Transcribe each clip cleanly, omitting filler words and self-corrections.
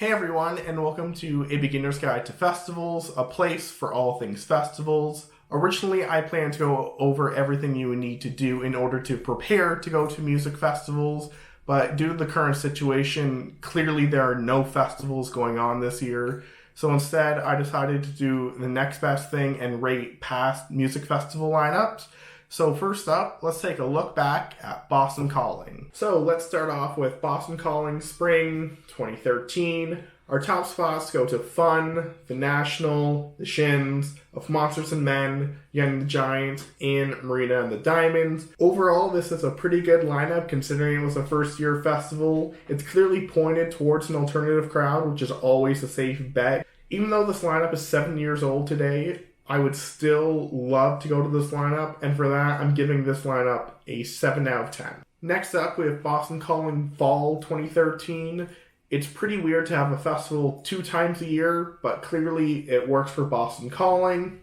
Hey everyone, and welcome to A Beginner's Guide to Festivals, a place for all things festivals. Originally, I planned to go over everything you would need to do in order to prepare to go to music festivals, but due to the current situation, clearly there are no festivals going on this year. So instead, I decided to do the next best thing and rate past music festival lineups. So first up, let's take a look back at Boston Calling. So let's start off with Boston Calling Spring 2013. Our top spots go to Fun, The National, The Shins, Of Monsters and Men, Young the Giant, and Marina and the Diamonds. Overall, this is a pretty good lineup considering it was a first year festival. It's clearly pointed towards an alternative crowd, which is always a safe bet. Even though this lineup is 7 years old today, I would still love to go to this lineup, and for that, I'm giving this lineup a 7 out of 10. Next up, we have Boston Calling Fall 2013. It's pretty weird to have a festival 2 times a year, but clearly it works for Boston Calling.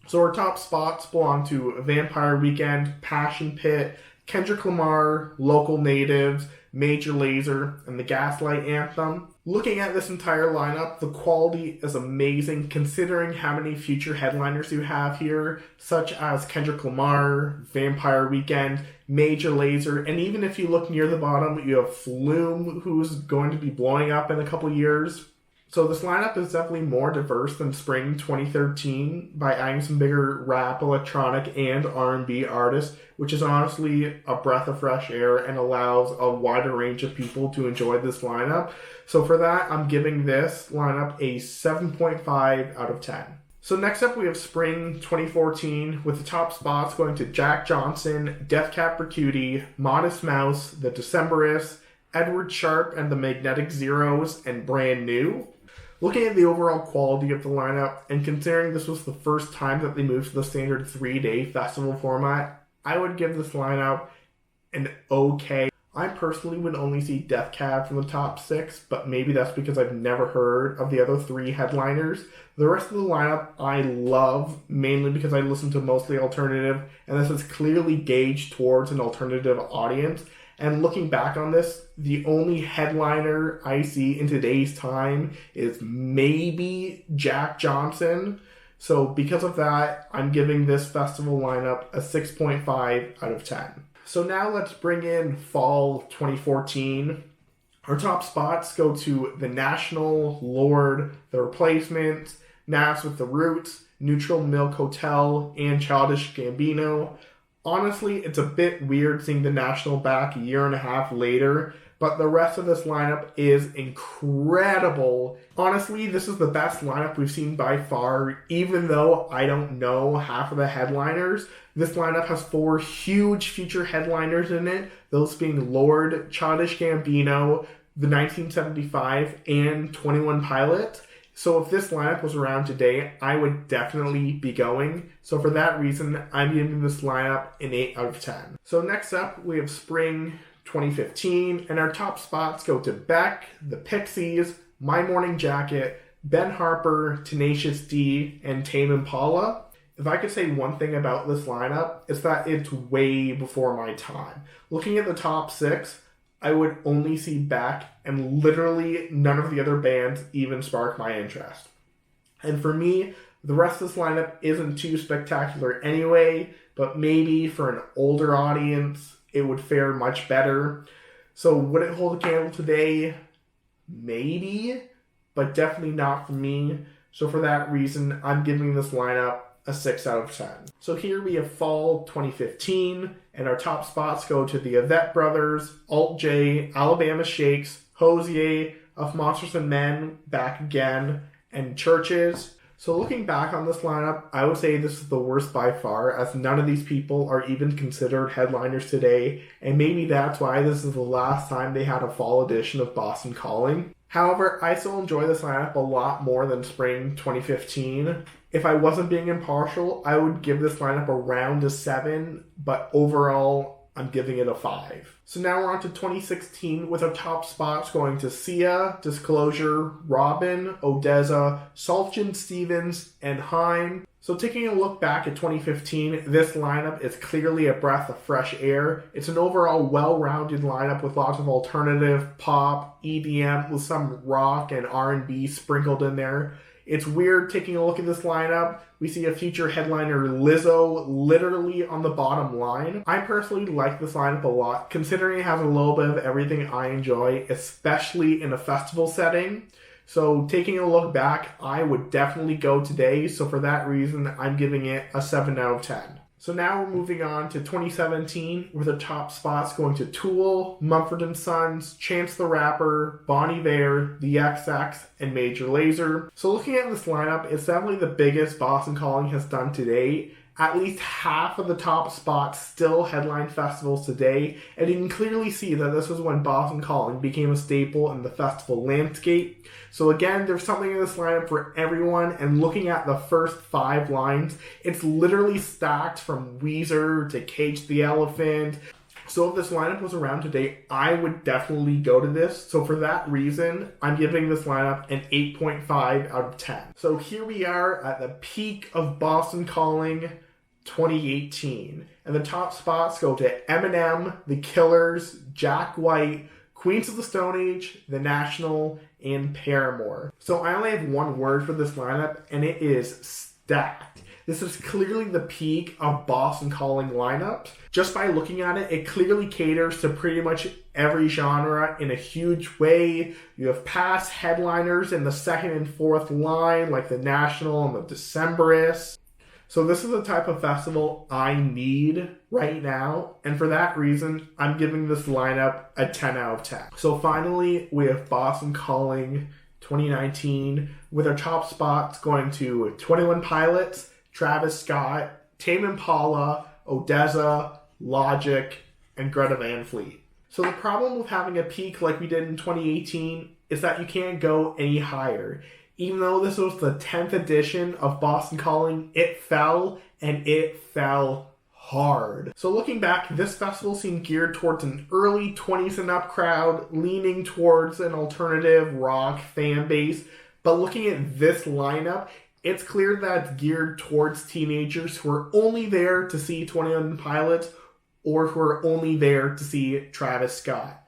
So our top spots belong to Vampire Weekend, Passion Pit, Kendrick Lamar, Local Natives, Major Lazer, and the Gaslight Anthem. Looking at this entire lineup, the quality is amazing considering how many future headliners you have here, such as Kendrick Lamar, Vampire Weekend, Major Lazer, and even if you look near the bottom, you have Flume, who's going to be blowing up in a couple years. So this lineup is definitely more diverse than Spring 2013 by adding some bigger rap, electronic, and R&B artists, which is honestly a breath of fresh air and allows a wider range of people to enjoy this lineup. So for that, I'm giving this lineup a 7.5 out of 10. So next up, we have Spring 2014, with the top spots going to Jack Johnson, Death Cab for Cutie, Modest Mouse, The Decemberists, Edward Sharpe and the Magnetic Zeros, and Brand New. Looking at the overall quality of the lineup, and considering this was the first time that they moved to the standard 3-day festival format, I would give this lineup an okay. I personally would only see Death Cab from the top 6, but maybe that's because I've never heard of the other 3 headliners. The rest of the lineup I love, mainly because I listen to mostly alternative, and this is clearly gauged towards an alternative audience. And looking back on this, the only headliner I see in today's time is maybe Jack Johnson. So because of that, I'm giving this festival lineup a 6.5 out of 10. So now let's bring in Fall 2014. Our top spots go to The National, Lorde, The Replacements, Nas with the Roots, Neutral Milk Hotel, and Childish Gambino. Honestly, it's a bit weird seeing The National back a year and a half later, but the rest of this lineup is incredible. Honestly, this is the best lineup we've seen by far, even though I don't know half of the headliners. This lineup has 4 huge future headliners in it, those being Lorde, Childish Gambino, The 1975, and 21 Pilots. So if this lineup was around today, I would definitely be going. So for that reason, I'm giving this lineup an 8 out of 10. So next up, we have Spring 2015, and our top spots go to Beck, The Pixies, My Morning Jacket, Ben Harper, Tenacious D, and Tame Impala. If I could say one thing about this lineup, it's that it's way before my time. Looking at the top 6, I would only see Beck, and literally none of the other bands even spark my interest. And for me, the rest of this lineup isn't too spectacular anyway, but maybe for an older audience, it would fare much better. So would it hold a candle today? Maybe, but definitely not for me. So for that reason, I'm giving this lineup a 6 out of 10. So here we have Fall 2015, and our top spots go to the Yvette Brothers, Alt J, Alabama Shakes, Hozier, Of Monsters and Men, Back Again, and Churches. So looking back on this lineup, I would say this is the worst by far, as none of these people are even considered headliners today, and maybe that's why this is the last time they had a fall edition of Boston Calling. However, I still enjoy this lineup a lot more than Spring 2015. If I wasn't being impartial, I would give this lineup around a 7, but overall, I'm giving it a 5. So now we're on to 2016, with our top spots going to Sia, Disclosure, Robin, Odessa, Sufjan Stevens, and Haim. So taking a look back at 2015, this lineup is clearly a breath of fresh air. It's an overall well-rounded lineup with lots of alternative, pop, EDM, with some rock and R&B sprinkled in there. It's weird taking a look at this lineup. We see a future headliner Lizzo literally on the bottom line. I personally like this lineup a lot, considering it has a little bit of everything I enjoy, especially in a festival setting. So taking a look back, I would definitely go today. So for that reason, I'm giving it a 7 out of 10. So now we're moving on to 2017, with the top spots going to Tool, Mumford & Sons, Chance the Rapper, Bon Iver, The XX, and Major Lazer. So looking at this lineup, it's definitely the biggest Boston Calling has done to date. At least half of the top spots still headline festivals today, and you can clearly see that this was when Boston Calling became a staple in the festival landscape. So again, there's something in this lineup for everyone, and looking at the first 5 lines, it's literally stacked from Weezer to Cage the Elephant. So if this lineup was around today, I would definitely go to this. So for that reason, I'm giving this lineup an 8.5 out of 10. So here we are at the peak of Boston Calling 2018. And the top spots go to Eminem, The Killers, Jack White, Queens of the Stone Age, The National, and Paramore. So I only have one word for this lineup, and it is stacked. This is clearly the peak of Boston Calling lineups. Just by looking at it, it clearly caters to pretty much every genre in a huge way. You have past headliners in the second and fourth line, like The National and the Decemberists. So this is the type of festival I need right now, and for that reason, I'm giving this lineup a 10 out of 10. So finally, we have Boston Calling 2019, with our top spots going to 21 Pilots, Travis Scott, Tame Impala, ODESZA, Logic, and Greta Van Fleet. So the problem with having a peak like we did in 2018 is that you can't go any higher. Even though this was the 10th edition of Boston Calling, it fell, and it fell hard. So looking back, this festival seemed geared towards an early 20s and up crowd, leaning towards an alternative rock fan base. But looking at this lineup, it's clear that it's geared towards teenagers who are only there to see 21 Pilots, or who are only there to see Travis Scott.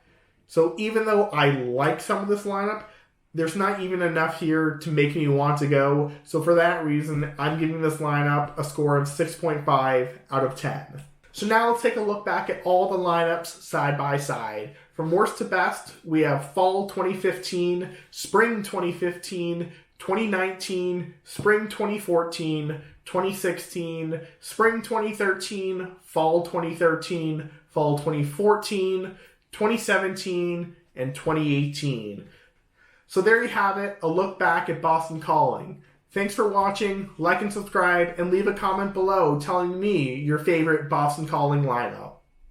So even though I like some of this lineup, there's not even enough here to make me want to go. So for that reason, I'm giving this lineup a score of 6.5 out of 10. So now let's take a look back at all the lineups side by side. From worst to best, we have Fall 2015, Spring 2015, 2019, Spring 2014, 2016, Spring 2013, Fall 2013, Fall 2014, 2017, and 2018. So there you have it, a look back at Boston Calling. Thanks for watching, like and subscribe, and leave a comment below telling me your favorite Boston Calling lineup.